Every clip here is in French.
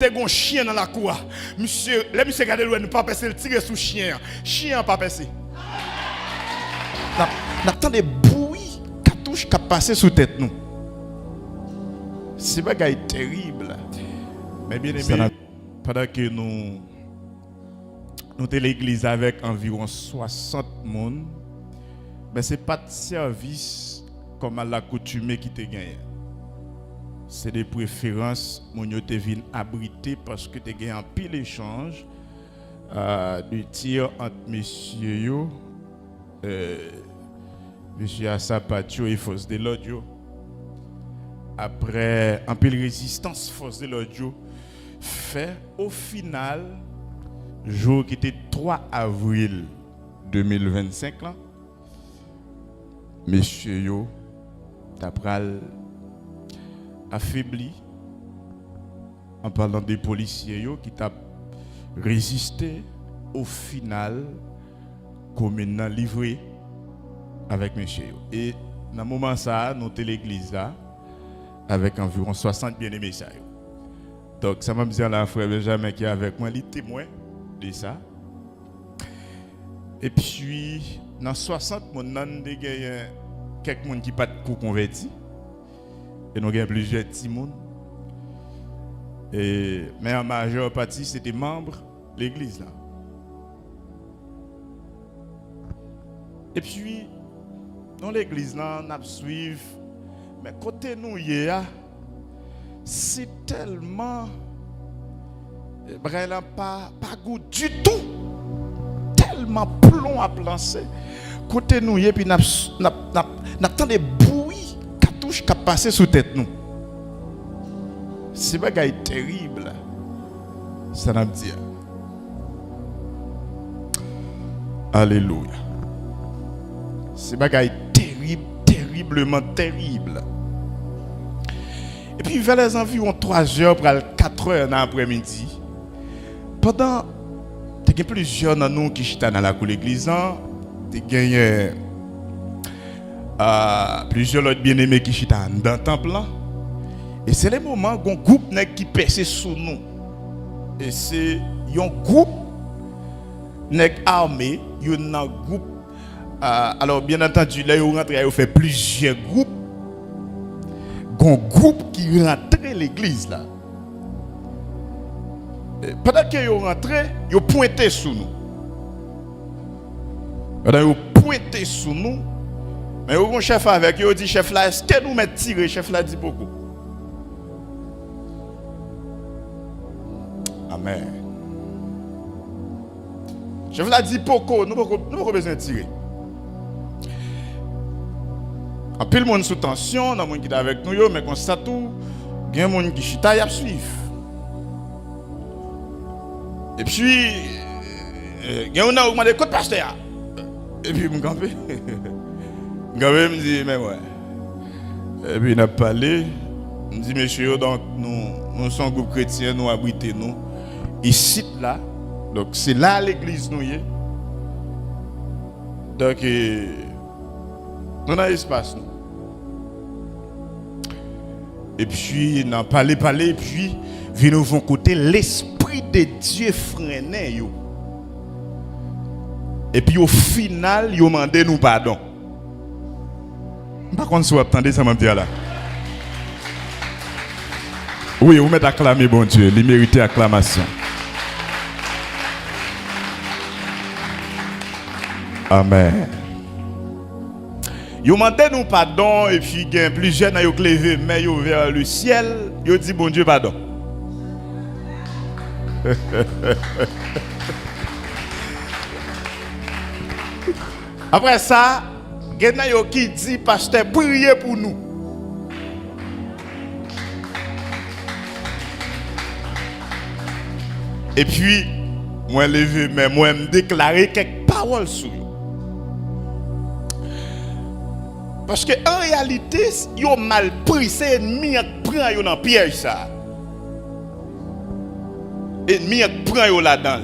T'es un chien dans la cour. Monsieur, les monsieur regardez loin, nous pas passer le tirer sous chien. Chien pas passer. N'attend des bruits cartouches qui passent sous tête nous. C'est bagaille terrible. Mais bien aimé, pendant que nous sommes l'église avec environ 60 personnes, mais ce n'est pas de service comme à l'accoutumée qui te gagne. C'est des préférences mon yo te vinn abriter parce que te gagne un pile échange de tir entre messieurs yo monsieur Assapatio et force de l'audio. Après un pile résistance force de l'audio fait au final jour qui était 3 avril 2025 là monsieur yo d'après affaibli en parlant des policiers yo, qui t'a résisté au final comme maintenant livré avec monsieur yo. Et dans le moment ça nous sommes l'église là avec environ 60 bien-aimés ça yo. Donc ça m'a dit là frère Benjamin qui est avec moi, il est témoin de ça. Et puis dans 60 mon nan de gagne quelques monde qui pas de converti. Et nous avons plusieurs petits monde. Mais en majeure partie, c'était membres de l'église là. Et puis, dans l'église là, on a suivi. Mais côté nous, c'est tellement. Pas goût du tout. Tellement plomb à lancer. Côté nous, et puis nous avons des bruits qui passent sous tête nous. C'est bagaille terrible. Ça n'a pas dit. Alléluia. C'est bagaille terrible, terriblement terrible. Et puis vers les environs 3 heures pour 4 heures dans l'après-midi, pendant il y a plusieurs de nous qui sont dans la cour de l'église, il y a plusieurs autres bien-aimés qui sont dans le temple. Et c'est le moment où un groupe qui pèse sous nous. Et c'est un groupe armé, un groupe. Alors bien entendu, là, ils rentrent, ils font plusieurs groupes. Un groupe qui rentre à l'église là. Pendant qu'ils rentrent, ils pointent sur nous. Pendant qu'ils pointent sur nous, mais ils ont un chef avec eux, ils disent chef là, est-ce que nous mettons tirer? Chef là dit beaucoup. Amen. Chef là dit beaucoup, nous n'avons pas besoin de tirer. En pile monde sous tension, dans monde qui est avec nous, mais constate tout, il y a un monde qui chita y a suivre. Et puis il y a un qui demandé côté pasteur. Et puis me camper. Me dit mais ouais. Et puis il a parlé, me dit monsieur donc nous sommes un groupe chrétien, nous abritons nous ici là. Donc c'est là l'église nous est. Donc nous avons espace nous. Et puis on a parlé et puis vient nous vont côté l'esprit de Dieu freiné yo. Et puis au final yo mandé nous pardon. Par contre si vous attendez ça m'a dit là. Oui, vous mettez acclamer bon Dieu, il mérite acclamation. Amen. Yo mandé nous pardon et puis il y a plusieurs qui ont levé mais yo vers le ciel, yo dit bon Dieu pardon. Après ça, il y a qui dit pasteur priez pour nous. Et puis moi levé mais moi me déclarer quelques paroles sur eux. Parce que en réalité, yo mal pris, c'est ennemi qui prend yo dans piège ça. Ennemi qui prend yo là-dedans.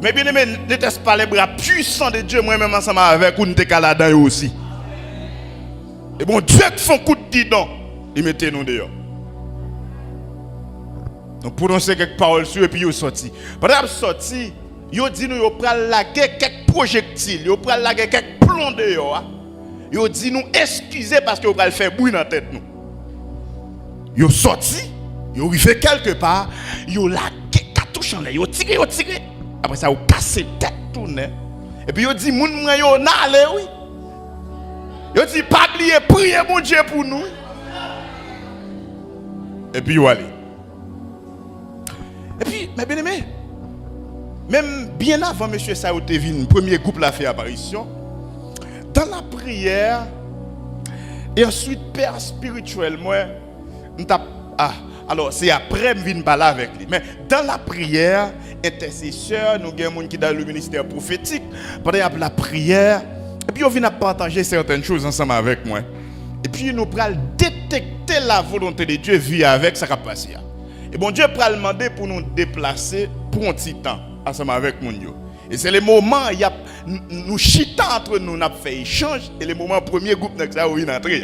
Mais bien aimé, ne teste pas les bras puissants de Dieu, moi-même ensemble avec vous, nous te là-dedans aussi. Et bon Dieu qui fait un coup de guidon, il mettez nous dehors. Donc prononcer quelques paroles sur et puis yo sorti. Pendant sorti, yo dit nous yo pral laguer quelques projectiles, yo pral laguer quelques plombs dehors. Yo dit nous excusez parce que yo pral faire bruit dans tête nous. Yo sorti, yo arrivé quelque part, yo laguer cartouche en l'air, yo tiré. Après ça yo cassé tête tourner. Et puis yo dit moun yo n'allez oui. Yo dit pas oublier prier mon Dieu pour nous. Et puis yo allez. Et puis, mes bien-aimés, même bien avant M. Saoutevin, premier groupe l'a fait apparition, dans la prière, et ensuite, Père spirituel, moi, alors c'est après que je viens parler avec lui. Mais dans la prière, intercesseur, nous avons des gens qui sont dans le ministère prophétique, pendant la prière, et puis on vient partager certaines choses ensemble avec moi. Et puis nous allons détecter la volonté de Dieu via avec ça qui a passé. Et bon Dieu va demander pour nous déplacer pour un petit temps ensemble avec mon Dieu. Et c'est le moment où nous chitons entre nous, nous avons fait échange, et le moment premier groupe nous a rentré.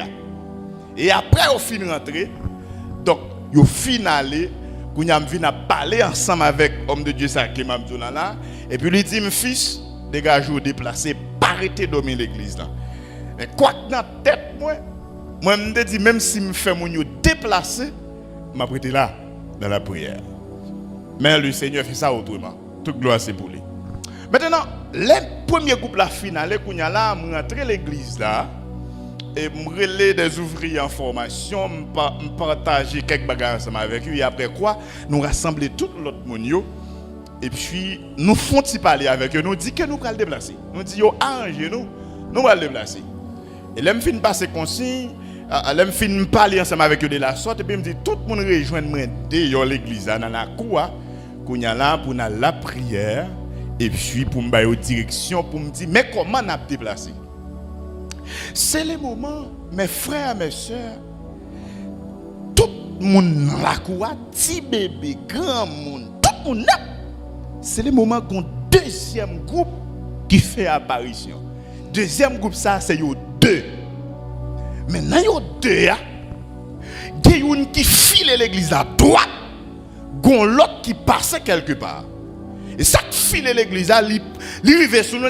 Et après au fin rentrer, donc au final, nous avons parler ensemble avec l'homme de Dieu ça qui m'a dit là, et puis lui dit mon fils, dégage ou déplacer, pas arrêter de dominer l'église là. Mais quoi que dans la tête moi me dit même si me fait mon Dieu déplacer, m'a prêté là. Dans la prière. Mais le Seigneur fait ça autrement. Toute gloire c'est pour lui. Maintenant, le premier groupe la finale, qu'on y a là, je rentre l'église là, et je relais des ouvriers en formation, je partage quelques bagages ensemble avec eux, et après quoi, nous rassembler tout l'autre monde, et puis nous faisons parler avec eux, nous disons que nous allons le déplacer. Nous disons, arrangez-nous, nous allons le déplacer. Et là, je finis passer consigne. Je finis parler ensemble avec eux de la sorte, et puis je me dis, tout le monde rejoint dans l'église, dans la cour, qu'on y a là pour la prière, et puis pour me donner direction, pour me dire, mais comment on a déplacé? C'est le moment, mes frères, mes soeurs, tout le monde dans la cour, petit bébé, grand monde, tout le monde là. C'est le moment qu'on deuxième groupe qui fait apparition. Deuxième groupe, ça, c'est yo deux. Maintenant, il y a deux. Il y a une qui file l'église à droite, il y a l'autre qui passe quelque part. Et ça qui file l'église, il arrive sur nous,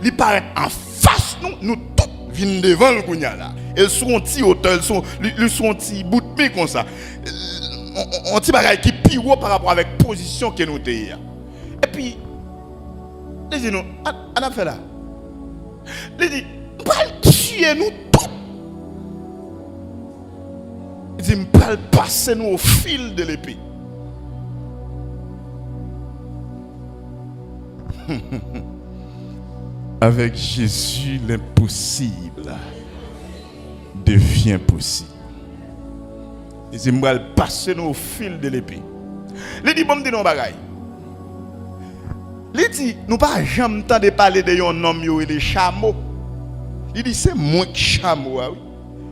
il paraît en face, nous tous venons devant le Kounia là. Ils sont un petit hauteur, ils sont un petit bout de pied comme ça. Un petit bagage qui est plus haut par rapport avec la position que nous avons. Et puis, il dit, on a fait là. Il dit, on va tuer nous tous. Il dit, on va passer nous au fil de l'épée. Avec Jésus, l'impossible devient possible. Il dit, on va passer nous au fil de l'épée. Il dit, bon, me dit non bagaille. Il dit, nous pas jamais entendu parler de un homme et des chameaux. Il dit, c'est moi qui chameau. Oui.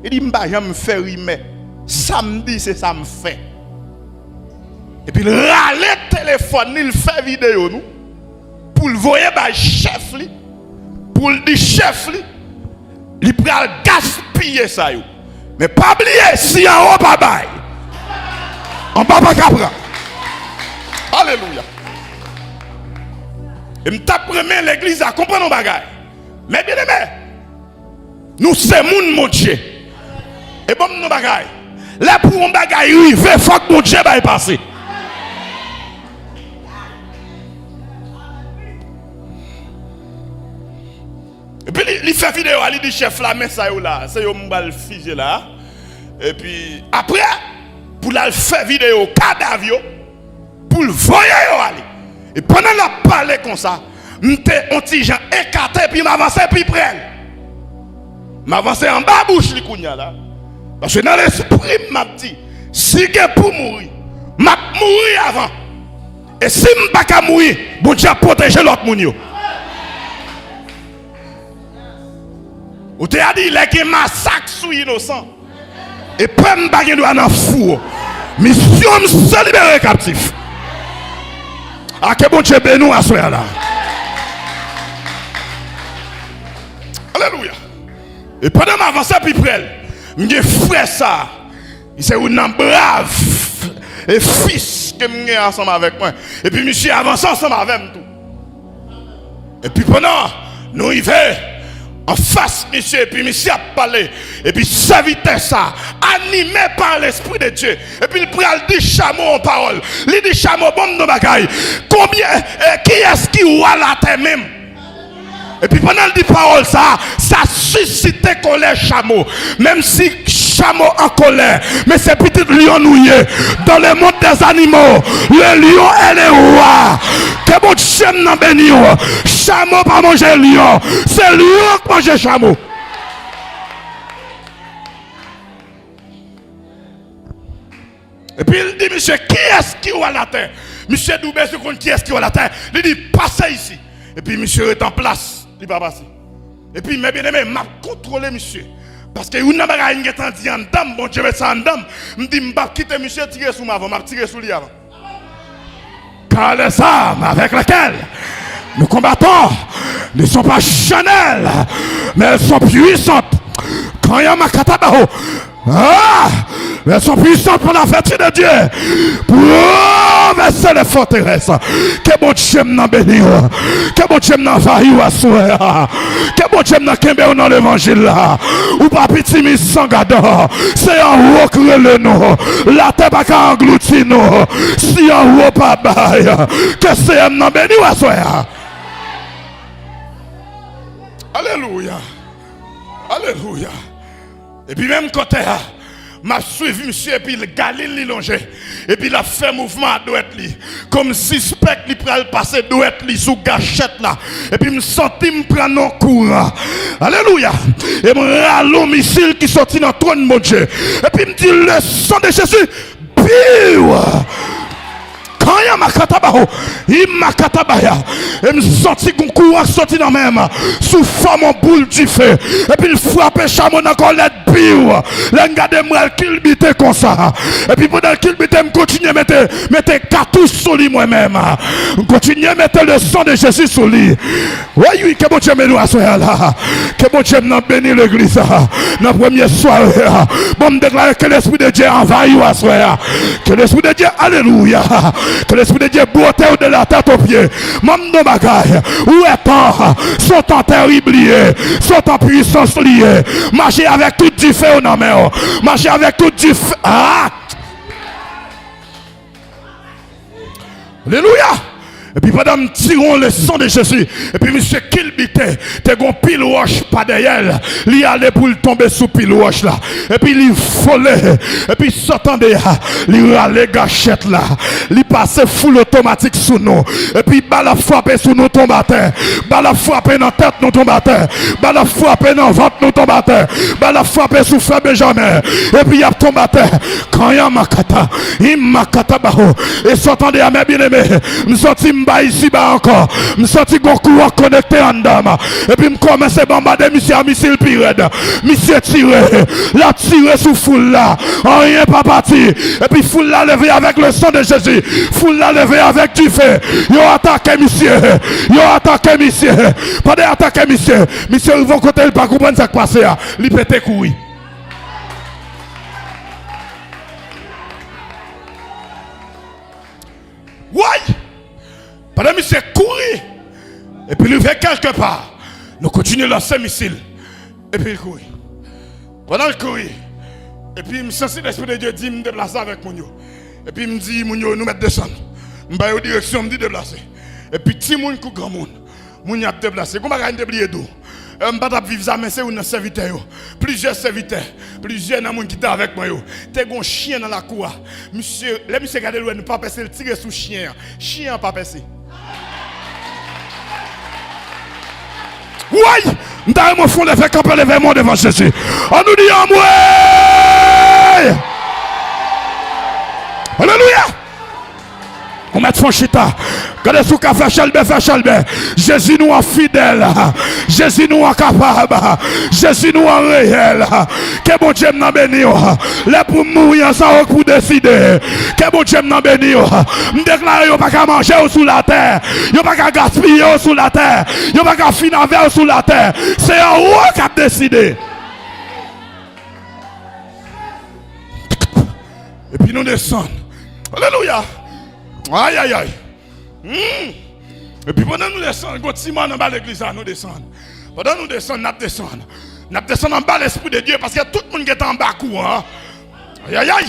Il dit, je ne vais jamais faire rimer. Samedi, c'est ça me fait. Et puis, il râle le téléphone, il fait vidéo, nous. Pour le voir, le chef, pour le dire chef, il prend gaspiller ça. Mais pas oublier, si en haut, pas bail. En bas, pas capra. Alléluia. Et je tape l'église à comprendre nos bagages. Mais bien aimé, nous sommes mon Dieu. Et bon, nos bagages. Là, pour un bagage, il faut que mon Dieu va y passer. Et puis, il fait vidéo, il dit chef là, mais ça là, c'est un bal figé là. Et puis, après, pour la faire vidéo, cadavre, pour le voyer, aller. Et pendant la parler comme ça, m'étais un petit gens écarté, puis m'avancer plus près. M'avancer en bas bouche, li kounya là. Parce que dans l'esprit, m'a dit, si que pour mourir, m'a mourir avant. Et si m'pas pas mourir, bon Dieu a protégé l'autre moun yo. Ou te a dit, il y a un massacre sur innocent. Et pas m'pas gen doit dans fou. Mission se libérer captif. Ah, que bon Dieu bénisse à ce là. Alléluia. Et pendant m'avancer plus près, mes frères ça, c'est un brave et fils que j'ai ensemble avec moi. Et puis monsieur avance ensemble avec moi tout. Et puis pendant, nous y va en face, monsieur, et puis monsieur a parlé. Et puis serviteur ça, animé par l'Esprit de Dieu. Et puis il prend le chameau en parole. Il dit chameau, bon de bagaille. Combien, qui est-ce qui voit la terre même? Et puis pendant le dit parole ça suscite colère chameau. Même si chameau en colère, mais c'est petit lion nouillé. Dans le monde des animaux, le lion est le roi. Que bon Dieu n'a béni. Chameau pas manger lion. C'est lion qui mange chameau. Et puis il dit, monsieur, qui est-ce qui voit la terre? Monsieur Doubé, qui est-ce qui voit la terre? Il dit, passez ici. Et puis monsieur est en place. Il va passer. Et puis, mes bien-aimés, m'a contrôlé, monsieur. Parce que vous n'avez pas dit en dame, bon Dieu, ça en dame. Je dis, je vais quitter monsieur, tirer sous ma avant, je tirer sous lui avant. Car les armes avec lesquelles nous combattons ne sont pas charnelles, mais elles sont puissantes. Quand il y a ma katabao, elles sont puissantes pour la vertu de Dieu. Pour renverser les forteresses. Que bon Dieu m'en bénisse. Que bon Dieu m'en vaille ou assoie. Que bon Dieu m'en kembe dans l'évangile là. Ou pas petit mis sans gadon. C'est en haut que le nom. La terre pas qu'à engloutir nous. Si en haut pas bail. Que c'est m'en bénisse ou assoie. Alléluia. Alléluia. Et puis même côté m'a suivi monsieur et puis le Galilée longé et puis il a fait mouvement à droite li comme si spectre li pral passer droite li sous gâchette là et puis me senti me prendre en courant. Alléluia. Et me rallo missile qui sorti dans trône mon Dieu et puis me dit le sang de Jésus piou. Quand il y a ma katabaho, il m'a katabaya. Et me senti qu'on courant sorti dans même sous forme en boule du feu. Et puis il frappe chameau dans colette bio. L'engade moi kilbité comme ça. Et puis pendant kilbité me continue à mettre cartouche sur lui moi-même. Continue à mettre le sang de Jésus sur lui. Oui, que bon Dieu me nous à là. Que bon Dieu nous bénit l'église. Dans la première soirée. Bon me déclarer que l'esprit de Dieu envahit à soir. Que l'esprit de Dieu, alléluia. Que l'esprit de Dieu beauté de la tête aux pieds. Même nos bagailles. Où est-on? Sont en terrible liés. Sont en puissance liés. Marchez avec tout du feu au nom. Marchez avec tout du feu. Ah! Alléluia! Et puis pendant que tirons le sang de Jésus, et puis monsieur Kilbité, t'es gon pile roche pas derrière, il allait pour le tomber sous pile roche là. Et puis il volait, et puis s'entendait, il allait gâchette là, il passait full automatique sous nous. Et puis balle frappé sous nous tombateur, balle frappé dans tête nous tombateur, balle frappé dans ventre nous tombateur, balle frappé sous frère Benjamin. Et puis il y a tombateur, quand il y a makata, il makata baho, et s'entendait à mes bien-aimés, nous sortis ici bas encore, je senti qu'on courant connecté en dame. Et puis je commence à bombarder monsieur à missile pirate. Monsieur tiré, la tiré sous foule là. Rien pas parti. Et puis foule là levé avec le sang de Jésus. Foule là levé avec du feu. Ils ont attaqué monsieur. Ils ont attaqué monsieur. Pendant attaquer monsieur. Monsieur ils vont côté, il pas comprendre ce qui passe. Il pète couille. Ouais. Pendant monsieur courir, et puis il va quelque part, nous continuons à lancer missile, et puis il courit. Pendant le courir, et puis il me sent l'esprit de Dieu dit, me déplacer avec mon yo. Et puis il me dit, mon yo, nous mettre descendre. Je vais en direction, me dit déplacer. Et puis petit monde ou grand monde, mon yo a déplacé. Comment on a déplié d'eau? Je ne vais pas vivre ça, mais c'est un serviteur. Plusieurs serviteurs, plusieurs gens qui étaient avec moi. Tu as un chien dans la cour. Monsieur, les monsieur regardez le ne pas passer, le tirer sous chien. Chien pas passer. Oui, nous avons fond de faire camper l'événement devant Jésus. On nous dit en moi. Alléluia. On met franchita. Regardez sous café Chalbert. Jésus nous en fidèle. Jésus nous en capable. Jésus nous en réel. Que bon Dieu nous bénisse. Là pour mourir sans pour décider. Que bon Dieu nous bénisse. Nous déclarons pas qu'à manger sous la terre. Yo pas qu'à gaspiller sous la terre. Yo pas qu'à financer sous la terre. C'est un roi qui a décidé. Et puis nous descendons. Alléluia. Aïe, aïe, aïe. Et puis pendant nous descendons, quand Simon en bas de l'église, nous descendons. Pendant nous descendons, nous descendons. Nous descendons en bas l'Esprit de Dieu parce qu'il y a tout le monde qui est en bas courant. Aïe, aïe, aïe.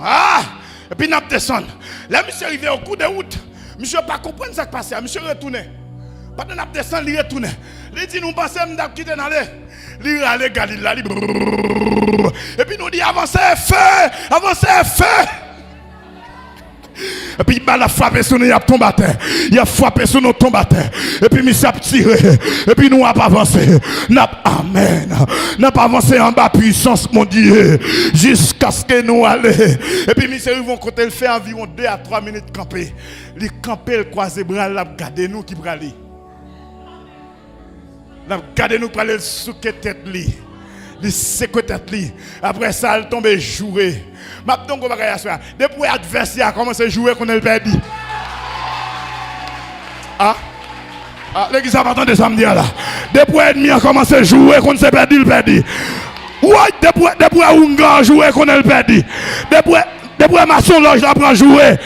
Ah. Et puis nous descendons. Là, monsieur est arrivé au coup de route. Monsieur n'a pas compris ce qui s'est passé. Monsieur retourné. Pendant nous descendons, il retourne. Il dit, nous pensons que nous avons quitté dans les... Il allait Galilée. Et puis nous dit, avancez, feu. Avancez, feu. Et puis il a frappé sur nous, il a tombé à terre. Il a frappé sur nous, tombé à terre. Et puis il s'est tiré. Et puis nous avons avancé. Amen. Nous avons avancé en bas puissance, mon Dieu. Jusqu'à ce que nous allions. Et puis ils vont côté le fait environ 2 à 3 minutes camper. Il camper, le croiser bras, il a gardé nous qui pralé. Il a gardé nous pour aller sous tête li. Il secoue tête li. Après ça, il tombe jouer. Depuis l'adversaire a commencé à jouer qu'on a perdu. Ah, l'église a pas entendu ça me dire là. Depuis l'ennemi a commencé à jouer qu'on s'est perdu, il perdu. Ouais, depuis l'Unga a joué qu'on a perdu. Depuis maçon loge a pris jouer,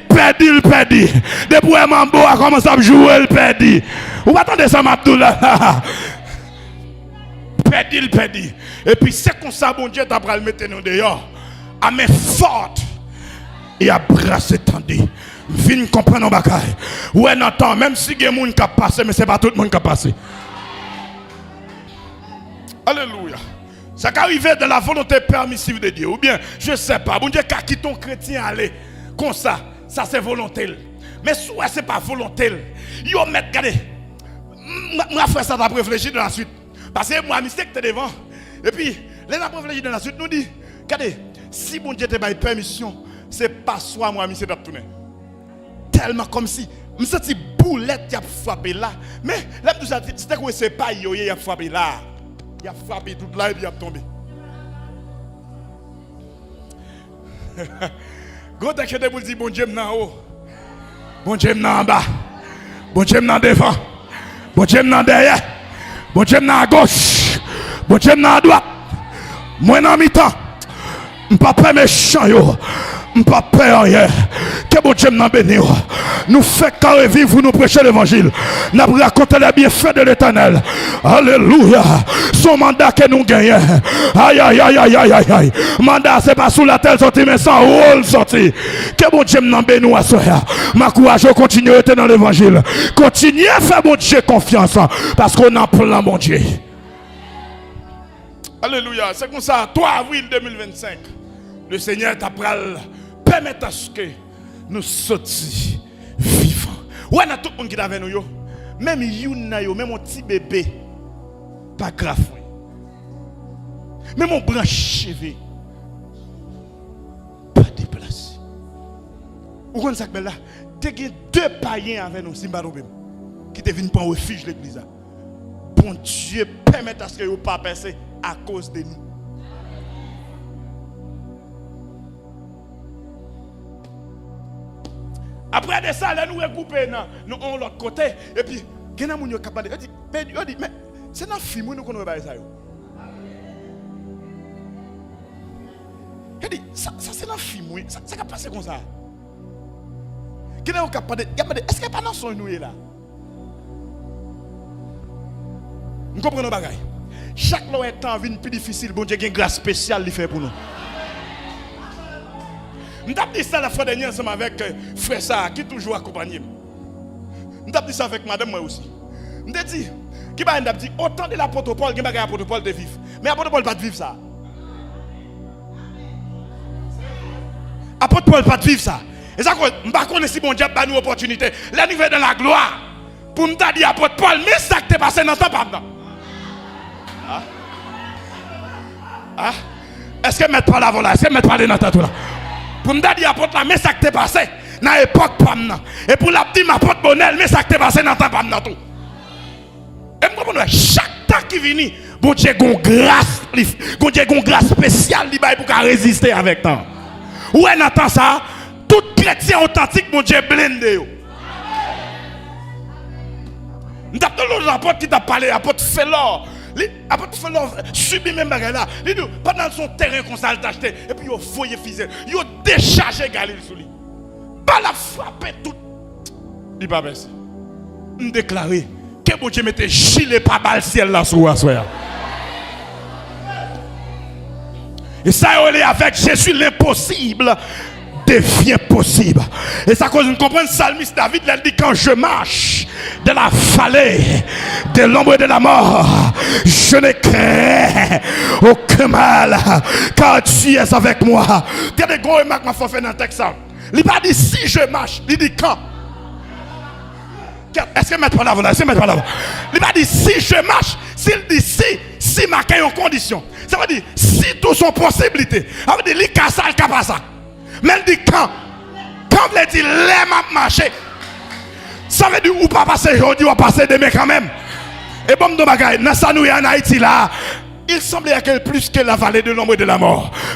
perdu, il perdu. Depuis Mambo a commencé à jouer, il perdu. Vous attendez ça, Mabdoula? Perdu, il perdu. Et puis c'est comme ça, bon Dieu, t'as pris le mettre nous dehors. À main forte et à bras étendus. Viens comprendre nos bagailles. Ouais, n'entend, même si il y a des gens qui passent, mais ce n'est pas tout le monde qui passe. Alléluia. Ça qui arrive de la volonté permissive de Dieu. Ou bien, je ne sais pas, bon Dieu, quand qui ton chrétien aller comme ça c'est volonté. Mais soit ce n'est pas volonté. Yo, met, regardez, moi, frère, ça t'a réfléchi dans la suite. Parce que moi, je sais que tu es devant. Et puis, les gens réfléchi dans la suite, nous dit, regardez, si bon Dieu te donne permission, c'est pas soi moi monsieur d'abtourner. Tellement comme si me senti boulette qui a frappé là, mais là c'était quoi c'est pas yo il a frappé là. Il a frappé tout là et puis il a tombé. Gros que de vous dire bon Dieu en haut. Bon Dieu en bas. Bon Dieu en devant. Bon Dieu en derrière. Bon Dieu à gauche. Bon Dieu à droite. Moi en mi-temps. M'pas méchant yo, m'pas peur hier. Que bon Dieu nous bénisse. Nous fait carré vivre nous prêcher l'évangile. Nous raconter les bienfaits de l'Éternel. Alléluia. Son mandat que nous gagnons. Aïe aïe aïe aïe aïe aïe aïe. Mandat c'est pas sous la tête sorti mais sans rôle sorti. Que bon Dieu nous bénisse à soya. Ma courage continue à être dans l'évangile. Continuez à faire bon Dieu confiance parce qu'on a plein bon Dieu. Alléluia. C'est comme ça 3 avril 2025. Le Seigneur t'a permettre à ce que nous sortions vivants. Ouais, il y a tout le monde qui est avec nous. Même Yuna, même mon petit bébé, pas grave. Même mon branche cheveux, pas déplacé. Vous comprenez ça que là? Tu as 2 païens avec nous, qui te viennent prendre refuge l'église. Bon Dieu, permette à ce que vous ne pas passer à cause de nous. Après de ça, là, nous regroupons nous on l'autre côté. Et puis, il y a des gens qui sont capables de dire, mais c'est dans le film que nous connaissons ça. Il dit, ça c'est dans le film, ça va passer comme ça. Est-ce qu'il n'y a pas dans son nous là? Nous comprenons les bagailles. Chaque temps vient plus difficile, bon Dieu a une grâce spéciale qui fait pour nous. Je t'ai dit ça la fois dernière ensemble avec frère ça qui toujours accompagné. Je t'ai dit ça avec madame moi aussi. Je t'ai dit, qui m'a dit, autant de l'apôtre Paul, qui m'a dit l'apôtre Paul de vivre. Mais l'apôtre Paul pas de vivre ça. L'apôtre Paul pas de vivre ça. Et ça, je ne sais pas si bon Dieu a une opportunité. Là, nous sommes dans la gloire. Pour me dire, apôtre Paul, mais ça qui t'est passé dans ta part. Est-ce que mettre pas la voilà? Est-ce que mettre pas les dans ta tout là? Pour me dire, apôtre là, mais ça qui t'est passé dans l'époque pam. Et pour la petite apôtre Bonel, mais ça qui t'est passé dans ta pam tout. Et moi, chaque temps qui vient, bon Dieu a une grâce spéciale pour résister avec temps. Où est Nathan ça? Tout chrétien authentique, mon Dieu, blindé. Nous avons l'apôtre qui t'a parlé, l'apôtre Félor. Après, subir même bagarre là. Pendant son terrain qu'on s'est acheté, et puis il faut y fusil. Il a déchargé Galil sur lui. Pas la frapper tout. Il pas baissé. On déclaré que bon Dieu mette gilet par balle ciel là sur soir. Et ça est avec Jésus l'impossible devient possible. Et ça cause nous comprendre psalmiste David il dit quand je marche de la vallée de l'ombre de la mort, je ne crains aucun mal car tu es avec moi. Tu as des gros remarques m'a fait dans le texte. Il pas dit si je marche, il dit quand. Est-ce que mettre pas là, est-ce que mettre pas là? Il pas dit si je marche, s'il dit si marqué en condition. Ça veut dire si tout sont possibilités. Ça veut dire il casse ça, il casse ça. Mais il dit quand vous dit les m'a marché. Ça veut dire ou pas passer aujourd'hui ou passer demain quand même. Et bon de bagaille, dans ça nous en Haïti là, il semblait qu'il y a plus que la vallée de l'ombre et de la mort.